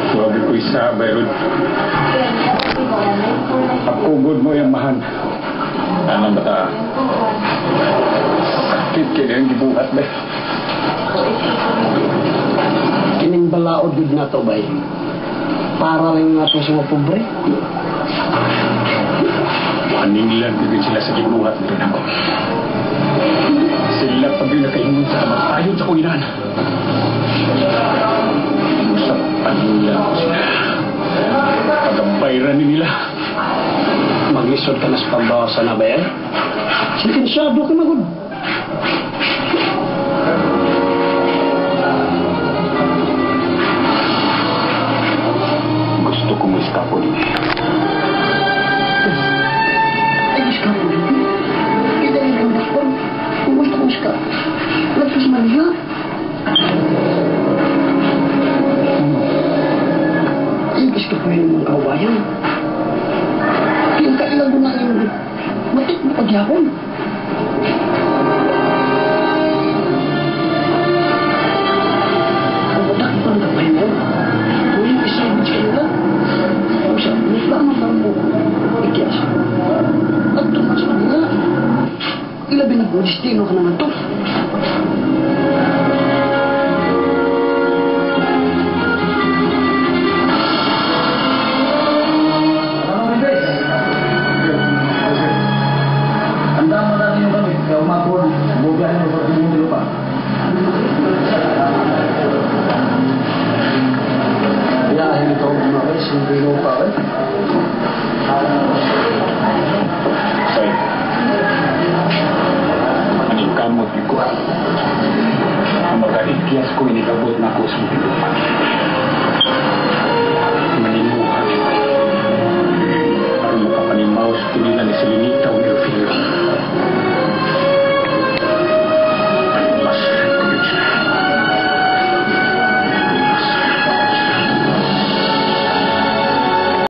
Huwag ko isa, Bayrod. Apugod mo yung mahan. Anong bata? Sakit kaya yung gibuhat, ba? Kining balaod yun na to, bay. Para lang nga ito sa mga pobre. Maningilan din sila sa gibuhat na rin ako. Sila pag yung nakahingon sa amat ayon sa kuwinan. Sa panulan ko sila. Pag-abayran nila. Maglisod ka na sa pambawasan na, bay. Sige, masyado ka na, good. Gusto kong iskapo din. Ay, iskapo din. Kita rin ang dakon. Kung gusto kong iskapo. Lapos Maria. Ay, iskapo yun yung mga kawayan. Yung kailan mo na yung matik mo pagyapon. Ang badak ito ang gabay mo. Kung yung isang bitch ka nila, kung saan mo lang mo ikiyas. At tumas mo nila. Ilabi na po, destino ka naman to. Maning kamot ko. Ang magkaigiyas ko, inikabot na ako sa mga.